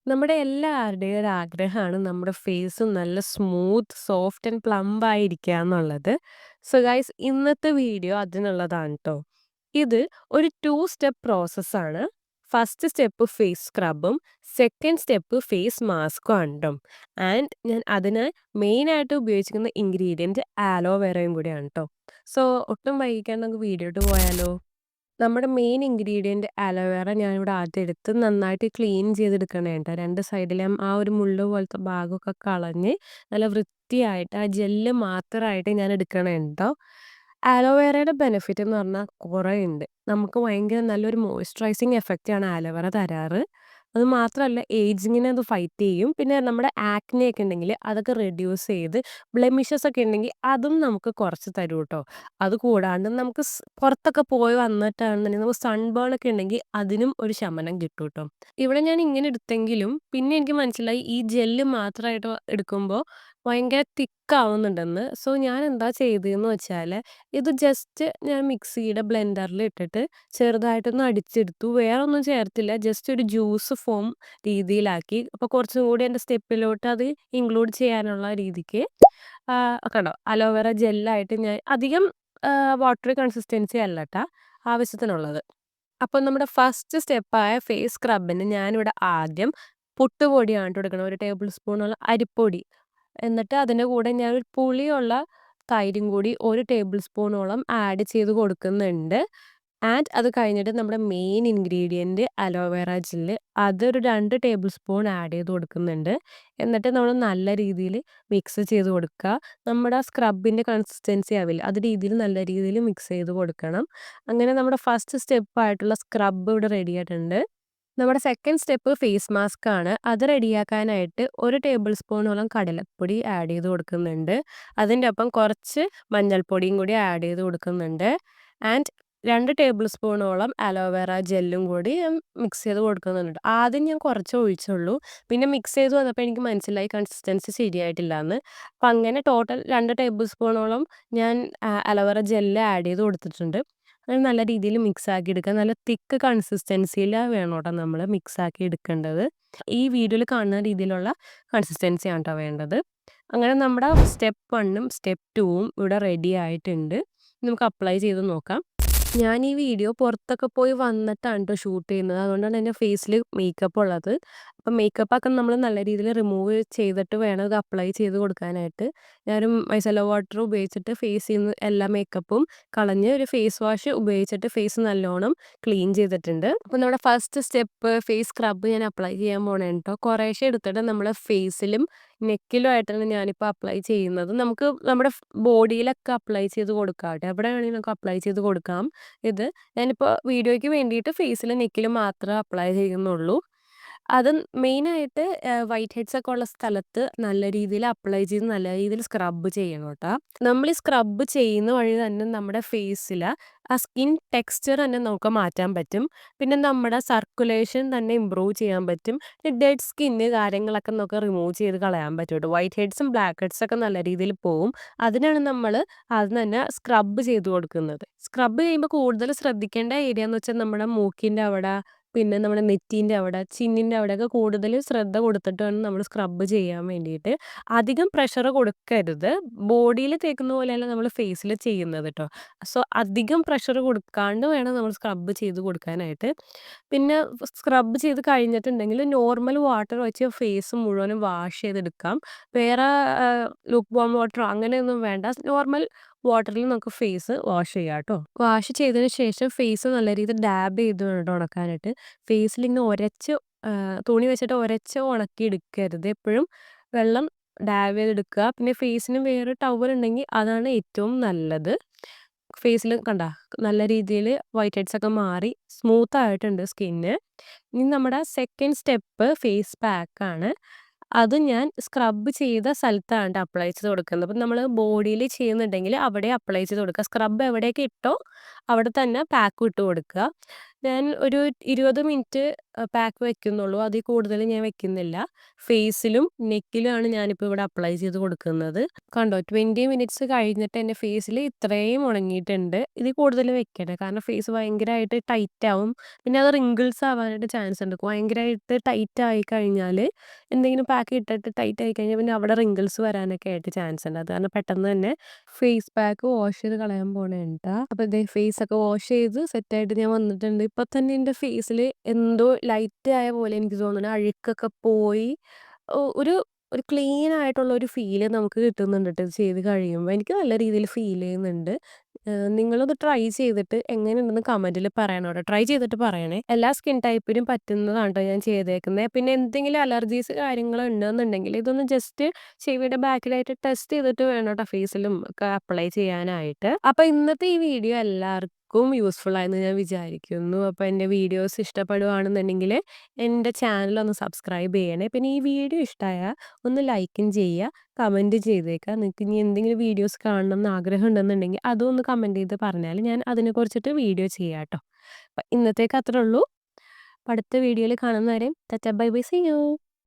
നമ്മുടെ എല്ലാവരുടെയും ഒരു ആഗ്രഹമാണ് നമ്മുടെ ഫേസ് നല്ല സ്മൂത്ത്, സോഫ്റ്റ് ആൻഡ് പ്ലംപ് ആയിരിക്കുക എന്നുള്ളത്. സോ ഗൈസ് ഇന്നത്തെ വീഡിയോ അതിനുള്ളതാണ് ട്ടോ. ഇത് ഒരു 2 സ്റ്റെപ്പ് പ്രോസസ്സാണ്. ഫസ്റ്റ് സ്റ്റെപ്പ് ഫേസ് സ്ക്രബും, സെക്കൻഡ് സ്റ്റെപ്പ് ഫേസ് മാസ്കും ആണ് ട്ടോ. ആൻഡ് ഞാൻ അതിന് മെയിനായിട്ട് ഉപയോഗിച്ചിരിക്കുന്ന ഇൻഗ്രീഡിയൻറ്റ് ആലോവേറയും കൂടിയാണ് ട്ടോ. സോ ഒട്ടും വൈകിക്കാണ്ട് നമുക്ക് വീഡിയോട്ട് പോയാലോ? നമ്മുടെ മെയിൻ ഇൻഗ്രീഡിയന്റ് അലോവേറ ഞാനിവിടെ ആദ്യം എടുത്ത് നന്നായിട്ട് ക്ലീൻ ചെയ്തെടുക്കണേ ട്ടോ. 2 സൈഡിലെയും ആ ഒരു മുള്ള് പോലത്തെ ഭാഗമൊക്കെ കളഞ്ഞ് നല്ല വൃത്തിയായിട്ട് ആ ജെല്ല് മാത്രമായിട്ട് ഞാൻ എടുക്കണേ ട്ടോ. അലോവേറയുടെ ബെനിഫിറ്റ് എന്ന് പറഞ്ഞാൽ കുറേ ഉണ്ട്. നമുക്ക് ഭയങ്കര നല്ലൊരു മോയ്സ്ചറൈസിങ് എഫക്റ്റാണ് അലോവേറ തരാറ്. അത് മാത്രമല്ല ഏജിങ്ങിനെ അത് ഫൈറ്റ് ചെയ്യും. പിന്നെ നമ്മുടെ ആക്നെ ഒക്കെ ഉണ്ടെങ്കിൽ അതൊക്കെ റെഡ്യൂസ് ചെയ്ത് ബ്ലെമിഷസ് ഒക്കെ ഉണ്ടെങ്കിൽ അതും നമുക്ക് കുറച്ച് തരും ട്ടോ. അത് കൂടാണ്ട് നമുക്ക് പുറത്തൊക്കെ പോയി വന്നിട്ടാണെന്നുണ്ടെങ്കിൽ നമുക്ക് സൺബേൺ ഒക്കെ ഉണ്ടെങ്കിൽ അതിനും ഒരു ശമനം കിട്ടും ട്ടോ. ഇവിടെ ഞാൻ ഇങ്ങനെ എടുത്തെങ്കിലും പിന്നെ എനിക്ക് മനസ്സിലായി ഈ ജെല്ല് മാത്രമായിട്ട് എടുക്കുമ്പോൾ ഭയങ്കര തിക്കാവുന്നുണ്ടെന്ന്. സോ ഞാൻ എന്താ ചെയ്തതെന്ന് വെച്ചാല് ഇത് ജസ്റ്റ് ഞാൻ മിക്സിയുടെ ബ്ലെൻഡറിൽ ഇട്ടിട്ട് ചെറുതായിട്ടൊന്ന് അടിച്ചെടുത്തു. വേറൊന്നും ചേർത്തില്ല. ജസ്റ്റ് ഒരു ജ്യൂസ് ഫോം രീതിയിലാക്കി. അപ്പോൾ കുറച്ചും കൂടി എൻ്റെ സ്റ്റെപ്പിലോട്ട് അത് ഇൻക്ലൂഡ് ചെയ്യാനുള്ള രീതിക്ക് കണ്ടോ അലോവേറ ജെല്ലായിട്ട് ഞാൻ അധികം വാട്ടറി കൺസിസ്റ്റൻസി അല്ലട്ടാ. ആവശ്യത്തിനുള്ളത്. അപ്പോൾ നമ്മുടെ ഫസ്റ്റ് സ്റ്റെപ്പായ ഫേസ് സ്ക്രബിന് ഞാനിവിടെ ആദ്യം പുട്ടുപൊടിയാണ് ട്ടോ എടുക്കണത്. 1 ടേബിൾ സ്പൂണോളം അരിപ്പൊടി. എന്നിട്ട് അതിൻ്റെ കൂടെ ഞാൻ ഒരു പുളിയുള്ള തൈരും കൂടി 1 ടേബിൾ സ്പൂണോളം ആഡ് ചെയ്ത് കൊടുക്കുന്നുണ്ട്. ആൻഡ് അത് കഴിഞ്ഞിട്ട് നമ്മുടെ മെയിൻ ഇൻഗ്രീഡിയന്റ് അലോവേറ ജെല്ല് അതൊരു 2 ടേബിൾ സ്പൂൺ ആഡ് ചെയ്ത് കൊടുക്കുന്നുണ്ട്. എന്നിട്ട് നമ്മൾ നല്ല രീതിയിൽ മിക്സ് ചെയ്ത് കൊടുക്കുക. നമ്മുടെ ആ സ്ക്രബിൻ്റെ കൺസിസ്റ്റൻസി ആവില്ലേ, അത് രീതിയിൽ നല്ല രീതിയിൽ മിക്സ് ചെയ്ത് കൊടുക്കണം. അങ്ങനെ നമ്മുടെ ഫസ്റ്റ് സ്റ്റെപ്പായിട്ടുള്ള സ്ക്രബ് ഇവിടെ റെഡി ആയിട്ടുണ്ട്. നമ്മുടെ സെക്കൻഡ് സ്റ്റെപ്പ് ഫേസ് മാസ്ക് ആണ്. അത് റെഡിയാക്കാനായിട്ട് 1 ടേബിൾ സ്പൂണോളം കടലപ്പൊടി ആഡ് ചെയ്ത് കൊടുക്കുന്നുണ്ട്. അതിൻ്റെ ഒപ്പം കുറച്ച് മഞ്ഞൾപ്പൊടിയും കൂടി ആഡ് ചെയ്ത് കൊടുക്കുന്നുണ്ട്. ആൻഡ് 2 ടേബിൾ സ്പൂണോളം അലോവേറ ജെല്ലും കൂടി മിക്സ് ചെയ്ത് കൊടുക്കുന്നുണ്ട്. ആദ്യം ഞാൻ കുറച്ച് ഒഴിച്ചുള്ളൂ. പിന്നെ മിക്സ് ചെയ്ത് വന്നപ്പോൾ എനിക്ക് മനസ്സിലായി കൺസിസ്റ്റൻസി ശരിയായിട്ടില്ലാന്ന്. അപ്പം അങ്ങനെ ടോട്ടൽ 2 ടേബിൾ സ്പൂണോളം ഞാൻ അലോവേറ ജെല്ല് ആഡ് ചെയ്ത് കൊടുത്തിട്ടുണ്ട്. അത് നല്ല രീതിയിൽ മിക്സ് ആക്കി എടുക്കുക. നല്ല തിക്ക് കൺസിസ്റ്റൻസിയിൽ വേണം കേട്ടോ നമ്മൾ മിക്സ് ആക്കി എടുക്കേണ്ടത്. ഈ വീഡിയോയിൽ കാണുന്ന രീതിയിലുള്ള കൺസിസ്റ്റൻസിയാണ് ട്ടോ വേണ്ടത്. അങ്ങനെ നമ്മുടെ സ്റ്റെപ്പ് 1ഉം സ്റ്റെപ്പ് 2ഉം ഇവിടെ റെഡി ആയിട്ടുണ്ട്. നമുക്ക് അപ്ലൈ ചെയ്ത് നോക്കാം. ഞാൻ ഈ വീഡിയോ പുറത്തൊക്കെ പോയി വന്നിട്ടാണ് ട്ടോ ഷൂട്ട് ചെയ്യുന്നത്. അതുകൊണ്ടാണ് എൻ്റെ ഫേസിൽ മേക്കപ്പ് ഉള്ളത്. അപ്പം മേക്കപ്പൊക്കെ നമ്മൾ നല്ല രീതിയിൽ റിമൂവ് ചെയ്തിട്ട് വേണം ഇത് അപ്ലൈ ചെയ്ത് കൊടുക്കാനായിട്ട്. ഞാനൊരു മൈസെല്ലാ വാട്ടർ ഉപയോഗിച്ചിട്ട് ഫേസിൽ നിന്ന് എല്ലാ മേക്കപ്പും കളഞ്ഞ് ഒരു ഫേസ് വാഷ് ഉപയോഗിച്ചിട്ട് ഫേസ് നല്ലോണം ക്ലീൻ ചെയ്തിട്ടുണ്ട്. അപ്പോൾ നമ്മുടെ ഫസ്റ്റ് സ്റ്റെപ്പ് ഫേസ് സ്ക്രബ് ഞാൻ അപ്ലൈ ചെയ്യാൻ പോണേണ് ട്ടോ. കുറേശ്ശെ എടുത്തിട്ട് നമ്മുടെ ഫേസിലും നെക്കിലും ആയിട്ടാണ് ഞാനിപ്പോൾ അപ്ലൈ ചെയ്യുന്നത്. നമുക്ക് നമ്മുടെ ബോഡിയിലൊക്കെ അപ്ലൈ ചെയ്ത് കൊടുക്കാം ട്ടോ. എവിടെ വേണമെങ്കിലും നമുക്ക് അപ്ലൈ ചെയ്ത് കൊടുക്കാം. ഇത് ഞാനിപ്പോൾ വീഡിയോയ്ക്ക് വേണ്ടിയിട്ട് ഫേസിലും നെക്കിലും മാത്രമേ അപ്ലൈ ചെയ്യുന്നുള്ളൂ. അത് മെയിനായിട്ട് വൈറ്റ് ഹെഡ്സ് ഒക്കെ ഉള്ള സ്ഥലത്ത് നല്ല രീതിയിൽ അപ്ലൈ ചെയ്ത് നല്ല രീതിയിൽ സ്ക്രബ് ചെയ്യണം കേട്ടോ. നമ്മൾ ഈ സ്ക്രബ് ചെയ്യുന്ന വഴി തന്നെ നമ്മുടെ ഫേസിൽ ആ സ്കിൻ ടെക്സ്ചർ തന്നെ നമുക്ക് മാറ്റാൻ പറ്റും. പിന്നെ നമ്മുടെ സർക്കുലേഷൻ തന്നെ ഇമ്പ്രൂവ് ചെയ്യാൻ പറ്റും. ഡെഡ് സ്കിന്ന് കാര്യങ്ങളൊക്കെ നമുക്ക് റിമൂവ് ചെയ്ത് കളയാൻ പറ്റും കേട്ടോ. വൈറ്റ് ഹെഡ്സും ബ്ലാക്ക് ഹെഡ്സും ഒക്കെ നല്ല രീതിയിൽ പോവും. അതിനാണ് നമ്മൾ ആദ്യം തന്നെ സ്ക്രബ് ചെയ്ത് കൊടുക്കുന്നത്. സ്ക്രബ് ചെയ്യുമ്പോൾ കൂടുതൽ ശ്രദ്ധിക്കേണ്ട ഏരിയ എന്ന് വെച്ചാൽ നമ്മുടെ മൂക്കിൻ്റെ അവിടെ, പിന്നെ നമ്മുടെ നെറ്റീൻ്റെ അവിടെ, ചിന്നിൻ്റെ അവിടെയൊക്കെ കൂടുതൽ ശ്രദ്ധ കൊടുത്തിട്ട് വേണം നമ്മൾ സ്ക്രബ് ചെയ്യാൻ വേണ്ടിയിട്ട്. അധികം പ്രഷർ കൊടുക്കരുത്. ബോഡിയിൽ തേക്കുന്ന പോലെയല്ല നമ്മൾ ഫേസിൽ ചെയ്യുന്നത് ട്ടോ. സോ അധികം പ്രഷർ കൊടുക്കാണ്ട് വേണം നമ്മൾ സ്ക്രബ് ചെയ്ത് കൊടുക്കാനായിട്ട്. പിന്നെ സ്ക്രബ് ചെയ്ത് കഴിഞ്ഞിട്ടുണ്ടെങ്കിൽ നോർമൽ വാട്ടർ വെച്ച് ഫേസ് മുഴുവനും വാഷ് ചെയ്തെടുക്കാം. വേറെ ലൂക്ക് വാം വാട്ടറോ അങ്ങനെയൊന്നും വേണ്ട. നോർമൽ വാട്ടറിൽ നമുക്ക് ഫേസ് വാഷ് ചെയ്യാം ട്ടോ. വാഷ് ചെയ്തതിന് ശേഷം ഫേസ് നല്ല രീതിയിൽ ഡാബ് ചെയ്ത് വേണം ട്ടോ ഉണക്കാനായിട്ട്. ഫേസിലിങ്ങനെ ഉരച്ച് തുണി വെച്ചിട്ട് ഉരച്ച് ഉണക്കി എടുക്കരുത്. എപ്പോഴും വെള്ളം ഡാബ് ചെയ്തെടുക്കുക. പിന്നെ ഫേസിന് വേറെ ടവൽ ഉണ്ടെങ്കിൽ അതാണ് ഏറ്റവും നല്ലത്. ഫേസിൽ കണ്ടോ നല്ല രീതിയിൽ വൈറ്റ് ഹെഡ്സ് ഒക്കെ മാറി സ്മൂത്ത് ആയിട്ടുണ്ട് സ്കിന്ന്. ഇനി നമ്മുടെ സെക്കൻഡ് സ്റ്റെപ്പ് ഫേസ് പാക്കാണ്. അത് ഞാൻ സ്ക്രബ് ചെയ്ത സ്ഥലത്താണ് ട്ടോ അപ്ലൈ ചെയ്ത് കൊടുക്കുന്നത്. അപ്പം നമ്മൾ ബോഡിയിൽ ചെയ്യുന്നുണ്ടെങ്കിൽ അവിടെ അപ്ലൈ ചെയ്ത് കൊടുക്കുക. സ്ക്രബ് എവിടെയൊക്കെ ഇട്ടോ അവിടെ തന്നെ പാക്കും ഇട്ട് കൊടുക്കുക. ഞാൻ ഒരു 20 മിനിറ്റ് പാക്ക് വെക്കുന്നുള്ളൂ. അതിൽ കൂടുതൽ ഞാൻ വെക്കുന്നില്ല. ഫേസിലും നെക്കിലുമാണ് ഞാനിപ്പോൾ ഇവിടെ അപ്ലൈ ചെയ്ത് കൊടുക്കുന്നത്. കണ്ടോ 20 മിനിറ്റ്സ് കഴിഞ്ഞിട്ട് എൻ്റെ ഫേസിൽ ഇത്രയും ഉണങ്ങിയിട്ടുണ്ട്. ഇതിൽ കൂടുതൽ വെക്കണ്ട. കാരണം ഫേസ് ഭയങ്കരമായിട്ട് ടൈറ്റ് ആവും. പിന്നെ അത് റിങ്കിൾസ് ആവാനായിട്ട് ചാൻസ് ഉണ്ട്. ഭയങ്കരമായിട്ട് ടൈറ്റ് ആയി കഴിഞ്ഞാൽ എന്തെങ്കിലും പാക്ക് ഇട്ടിട്ട് ടൈറ്റ് ആയി കഴിഞ്ഞാൽ പിന്നെ അവിടെ റിങ്കിൾസ് വരാനൊക്കെ ആയിട്ട് ചാൻസ് ഉണ്ട്. അത് കാരണം പെട്ടെന്ന് തന്നെ ഫേസ് പാക്ക് വാഷ് ചെയ്ത് കളയാൻ പോണേണ്ട. അപ്പോൾ ദേ ഫേസ് ഒക്കെ വാഷ് ചെയ്ത് സെറ്റായിട്ട് ഞാൻ വന്നിട്ടുണ്ട്. ഇപ്പൊ തന്നെ എൻ്റെ ഫേസിൽ എന്തോ ലൈറ്റ് ആയ പോലെ എനിക്ക് തോന്നുന്നു. അഴുക്കൊക്കെ പോയി ഒരു ഒരു ക്ലീൻ ആയിട്ടുള്ള ഒരു ഫീല് നമുക്ക് കിട്ടുന്നുണ്ട് ട്ടോ ഇത് ചെയ്ത് കഴിയുമ്പോ. എനിക്ക് നല്ല രീതിയിൽ ഫീൽ ചെയ്യുന്നുണ്ട്. നിങ്ങളൊന്ന് ട്രൈ ചെയ്തിട്ട് എങ്ങനെയുണ്ടെന്ന് കമന്റിൽ പറയണം ട്ടോ. ട്രൈ ചെയ്തിട്ട് പറയണേ. എല്ലാ സ്കിൻ ടൈപ്പിനും പറ്റുന്നതാണ് ട്ടോ ഞാൻ ചെയ്തേക്കുന്നത്. പിന്നെ എന്തെങ്കിലും അലർജീസ് കാര്യങ്ങളോ ഉണ്ടെന്നുണ്ടെങ്കിൽ ഇതൊന്ന് ജസ്റ്റ് ചെവിയുടെ ബാക്കിലായിട്ട് ടെസ്റ്റ് ചെയ്തിട്ട് വേണം ട്ടോ ഫേസിലും ഒക്കെ അപ്ലൈ ചെയ്യാനായിട്ട്. അപ്പൊ ഇന്നത്തെ ഈ വീഡിയോ എല്ലാവർക്കും യൂസ്ഫുൾ ആയെന്ന് ഞാൻ വിചാരിക്കുന്നു. അപ്പൊ എൻ്റെ വീഡിയോസ് ഇഷ്ടപ്പെടുവാണെന്നുണ്ടെങ്കിൽ എൻ്റെ ചാനൽ ഒന്ന് സബ്സ്ക്രൈബ് ചെയ്യണേ. പിന്നെ ഈ വീഡിയോ ഇഷ്ടമായാൽ ഒന്ന് ലൈക്കും ചെയ്യുക, കമൻറ്റ് ചെയ്തേക്കുക. നിങ്ങൾക്ക് ഇനി എന്തെങ്കിലും വീഡിയോസ് കാണണം എന്ന് ആഗ്രഹം ഉണ്ടെന്നുണ്ടെങ്കിൽ അതും ഒന്ന് കമൻറ്റ് ചെയ്ത് പറഞ്ഞാൽ ഞാൻ അതിനെക്കുറിച്ചിട്ട് വീഡിയോ ചെയ്യാം ട്ടോ. അപ്പം ഇന്നത്തേക്ക് അത്രേ ഉള്ളൂ. അടുത്ത വീഡിയോയിൽ കാണുന്നവരെ tata bye bye see U.